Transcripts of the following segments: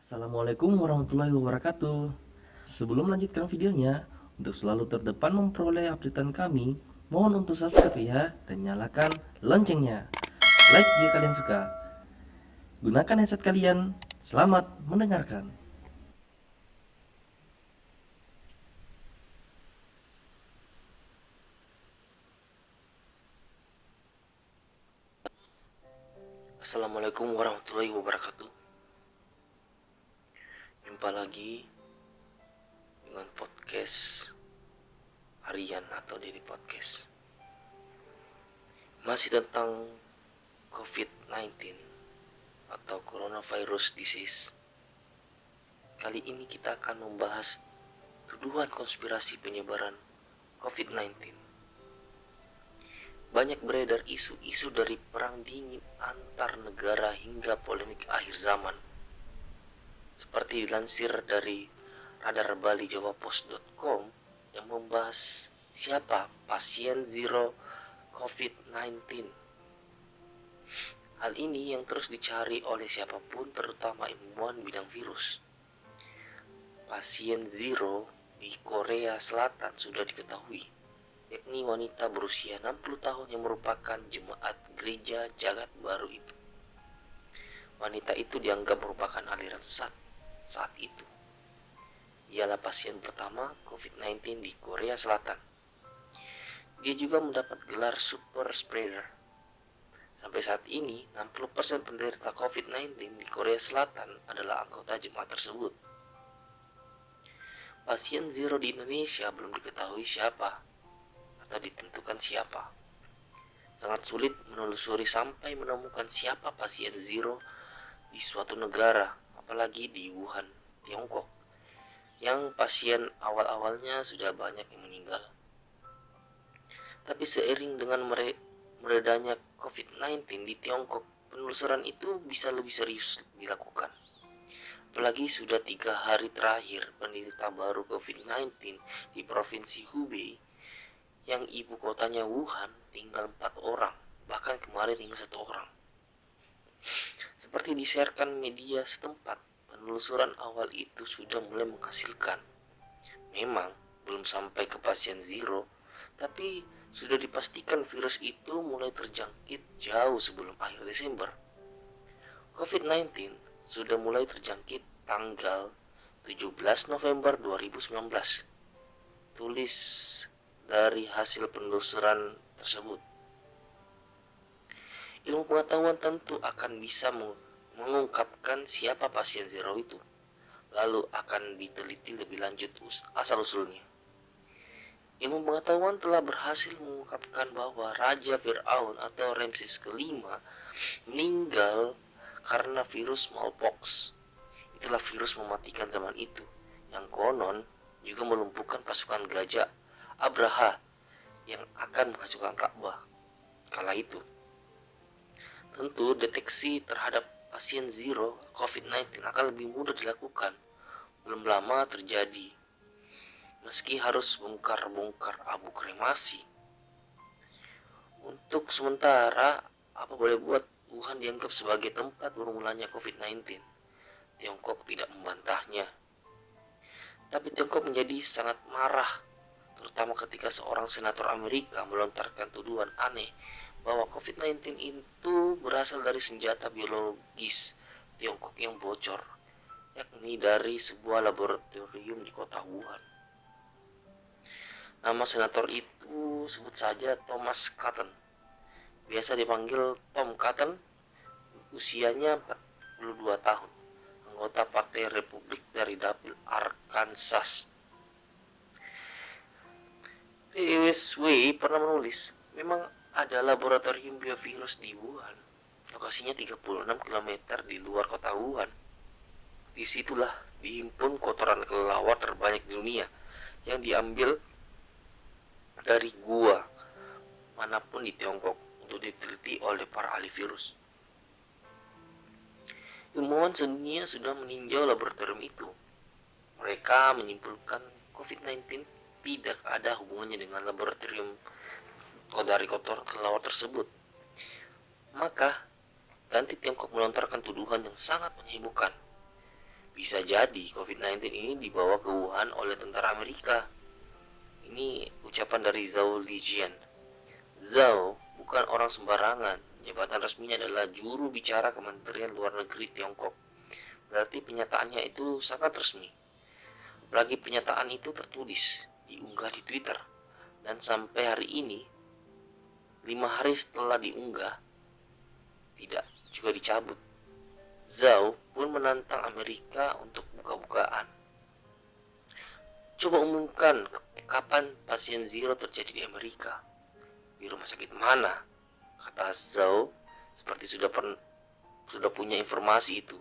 Assalamualaikum warahmatullahi wabarakatuh. Sebelum melanjutkan videonya, untuk selalu terdepan memperoleh updatean kami, mohon untuk subscribe ya dan nyalakan loncengnya. Like jika kalian suka. Gunakan headset kalian. Selamat mendengarkan. Assalamualaikum warahmatullahi wabarakatuh. Jumpa lagi dengan podcast harian atau daily podcast. Masih tentang COVID-19 atau coronavirus disease. Kali ini kita akan membahas tuduhan konspirasi penyebaran COVID-19. Banyak beredar isu-isu dari perang dingin antar negara hingga polemik akhir zaman. Seperti dilansir dari radarbalijawapos.com yang membahas siapa pasien zero COVID-19. Hal ini yang terus dicari oleh siapapun, terutama ilmuwan bidang virus. Pasien zero di Korea Selatan sudah diketahui, yakni wanita berusia 60 tahun yang merupakan jemaat gereja Jagat Baru itu. Wanita itu dianggap merupakan aliran sesat saat itu. Ialah pasien pertama COVID-19 di Korea Selatan. Dia juga mendapat gelar super spreader. Sampai saat ini, 60% penderita COVID-19 di Korea Selatan adalah anggota jemaat tersebut. Pasien zero di Indonesia belum diketahui siapa atau ditentukan siapa. Sangat sulit menelusuri sampai menemukan siapa pasien zero di suatu negara, apalagi di Wuhan, Tiongkok, yang pasien awal-awalnya sudah banyak yang meninggal. Tapi seiring dengan meredanya COVID-19 di Tiongkok, penelusuran itu bisa lebih serius dilakukan. Apalagi sudah 3 hari terakhir penderita baru COVID-19 di Provinsi Hubei, yang ibu kotanya Wuhan, tinggal 4 orang, bahkan kemarin tinggal 1 orang. Seperti disiarkan media setempat, penelusuran awal itu sudah mulai menghasilkan. Memang belum sampai ke pasien zero, tapi sudah dipastikan virus itu mulai terjangkit jauh sebelum akhir Desember. COVID-19 sudah mulai terjangkit tanggal 17 November 2019. Tulis dari hasil penelusuran tersebut. Ilmu pengetahuan tentu akan bisa mengungkapkan siapa pasien zero itu. Lalu akan diteliti lebih lanjut asal-usulnya. Ilmu pengetahuan telah berhasil mengungkapkan bahwa Raja Fir'aun atau Ramses kelima meninggal karena virus smallpox. Itulah virus mematikan zaman itu, yang konon juga melumpuhkan pasukan gajah Abraha yang akan menghancurkan Ka'bah kala itu. Tentu deteksi terhadap pasien zero COVID-19 akan lebih mudah dilakukan. Belum lama terjadi, meski harus bongkar-bongkar abu kremasi. Untuk sementara, apa boleh buat, Wuhan dianggap sebagai tempat bermulanya COVID-19. Tiongkok tidak membantahnya. Tapi Tiongkok menjadi sangat marah, terutama ketika seorang senator Amerika melontarkan tuduhan aneh bahwa COVID-19 itu berasal dari senjata biologis Tiongkok yang bocor, yakni dari sebuah laboratorium di kota Wuhan. Nama senator itu sebut saja Thomas Cotton, biasa dipanggil Tom Cotton. Usianya 42 tahun, anggota Partai Republik dari dapil Arkansas. PSW pernah menulis, memang ada laboratorium biovirus di Wuhan. Lokasinya 36 km di luar kota Wuhan. Disitulah dihimpun kotoran kelelawar terbanyak di dunia yang diambil dari gua manapun di Tiongkok untuk diteliti oleh para ahli virus. Ilmuwan sedunia sudah meninjau laboratorium itu. Mereka menyimpulkan COVID-19 tidak ada hubungannya dengan laboratorium dari kotor kelelawar tersebut. Maka, ganti Tiongkok melontarkan tuduhan yang sangat menyibukkan. Bisa jadi COVID-19 ini dibawa ke Wuhan oleh tentara Amerika. Ini ucapan dari Zhao Lijian. Zhao bukan orang sembarangan. Jabatan resminya adalah juru bicara Kementerian Luar Negeri Tiongkok. Berarti penyataannya itu sangat resmi. Apalagi pernyataan itu tertulis, diunggah di Twitter. Dan sampai hari ini, 5 hari setelah diunggah, tidak juga dicabut. Zhao pun menantang Amerika untuk buka-bukaan. Coba umumkan kapan pasien zero terjadi di Amerika. Di rumah sakit mana? Kata Zhao, seperti sudah punya informasi itu.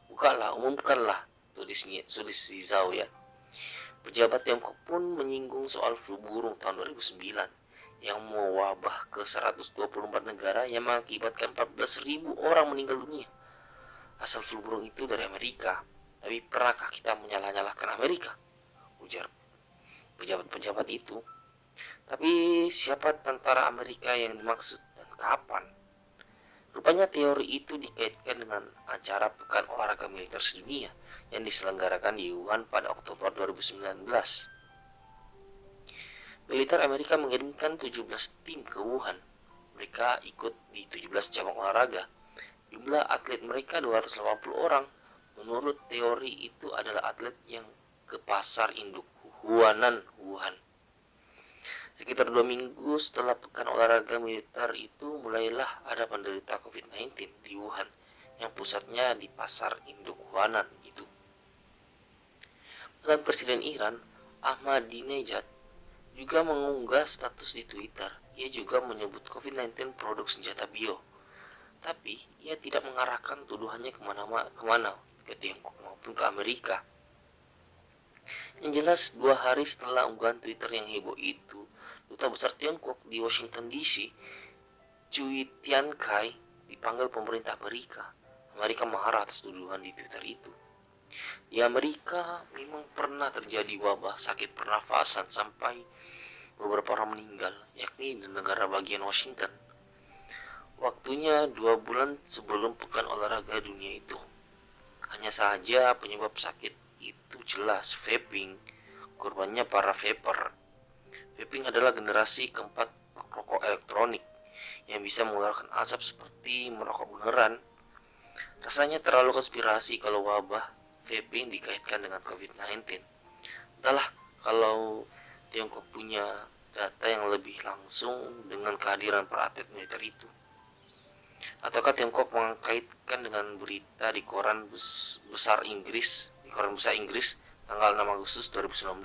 Bukalah, umumkanlah, tulis si Zhao ya. Pejabat Tiongkok pun menyinggung soal flu burung tahun 2009 yang mewabah ke 124 negara yang mengakibatkan 14.000 orang meninggal dunia. Asal flu burung itu dari Amerika. Tapi pernahkah kita menyalah-nyalahkan Amerika? Ujar pejabat-pejabat itu. Tapi siapa tentara Amerika yang dimaksud dan kapan? Rupanya teori itu dikaitkan dengan acara Pekan Olahraga Militer Sedunia yang diselenggarakan di Wuhan pada Oktober 2019. Militer Amerika mengirimkan 17 tim ke Wuhan. Mereka ikut di 17 cabang olahraga. Jumlah atlet mereka 280 orang. Menurut teori itu adalah atlet yang ke pasar induk Wuhan. Sekitar 2 minggu setelah pekan olahraga militer itu, mulailah ada penderita COVID-19 di Wuhan yang pusatnya di pasar induk Wuhanan itu. Dan Presiden Iran, Ahmadinejad, juga mengunggah status di Twitter. Ia juga menyebut COVID-19 produk senjata bio. Tapi ia tidak mengarahkan tuduhannya kemana, ke Tiongkok maupun ke Amerika. Yang jelas, 2 hari setelah unggahan Twitter yang heboh itu, Duta Besar Tiongkok di Washington DC, Cui Tiankai, dipanggil pemerintah Amerika. Amerika marah atas tuduhan di Twitter itu. Di Amerika memang pernah terjadi wabah sakit pernafasan sampai beberapa orang meninggal, yakni di negara bagian Washington. Waktunya 2 bulan sebelum pekan olahraga dunia itu. Hanya saja penyebab sakit itu jelas vaping, korbannya para vapor. Vaping adalah generasi keempat rokok elektronik yang bisa mengeluarkan asap seperti merokok beneran. Rasanya terlalu konspirasi kalau wabah vaping dikaitkan dengan COVID-19. Entahlah kalau Tiongkok punya data yang lebih langsung dengan kehadiran para atlet militer itu. Ataukah Tiongkok mengkaitkan dengan berita di koran besar Inggris tanggal 6 Agustus 2019.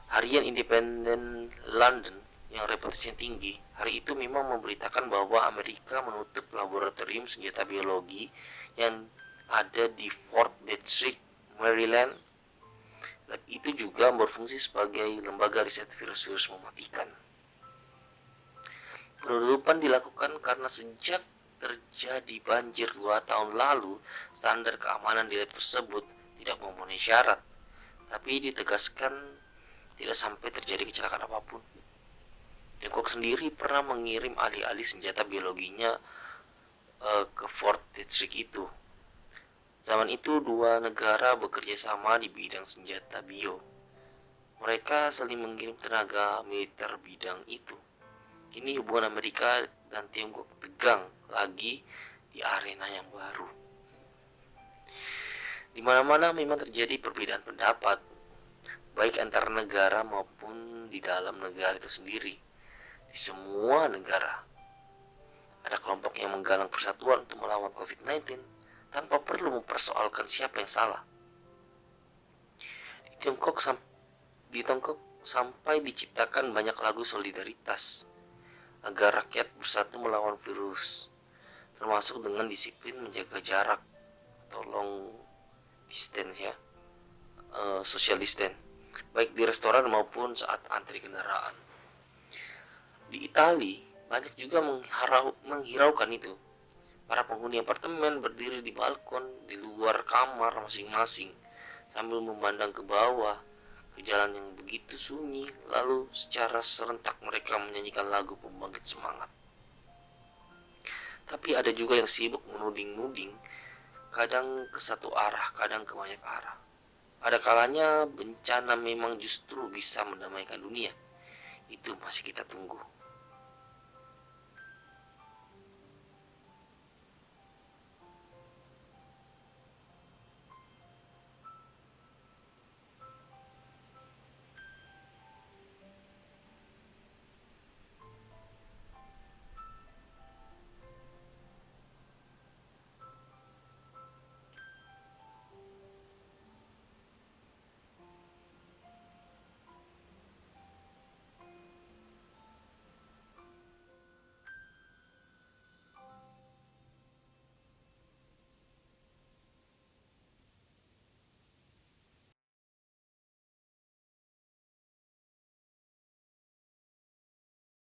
Harian Independent London yang reputasinya tinggi, hari itu memang memberitakan bahwa Amerika menutup laboratorium senjata biologi yang ada di Fort Detrick, Maryland. Itu juga berfungsi sebagai lembaga riset virus-virus mematikan. Penutupan dilakukan karena sejak terjadi banjir 2 tahun lalu, standar keamanan di lab tersebut tidak memenuhi syarat. Tapi ditegaskan tidak sampai terjadi kecelakaan apapun. Tiongkok sendiri pernah mengirim ahli-ahli senjata biologinya ke Fort Detrick itu. Zaman itu 2 negara bekerja sama di bidang senjata bio. Mereka saling mengirim tenaga militer bidang itu. Kini hubungan Amerika dan Tiongkok tegang lagi di arena yang baru. Di mana-mana memang terjadi perbedaan pendapat, baik antar negara maupun di dalam negara itu sendiri. Di semua negara ada kelompok yang menggalang persatuan untuk melawan COVID-19 tanpa perlu mempersoalkan siapa yang salah. Di Tiongkok sampai diciptakan banyak lagu solidaritas agar rakyat bersatu melawan virus, termasuk dengan disiplin menjaga jarak atau long distance ya, social distance, baik di restoran maupun saat antri kendaraan. Di Italia banyak juga menghiraukan itu. Para penghuni apartemen berdiri di balkon di luar kamar masing-masing sambil memandang ke bawah, ke jalan yang begitu sunyi, lalu secara serentak mereka menyanyikan lagu pembangkit semangat. Tapi ada juga yang sibuk menuding-nuding kadang ke satu arah, kadang ke banyak arah. Ada kalanya bencana memang justru bisa mendamaikan dunia. Itu masih kita tunggu.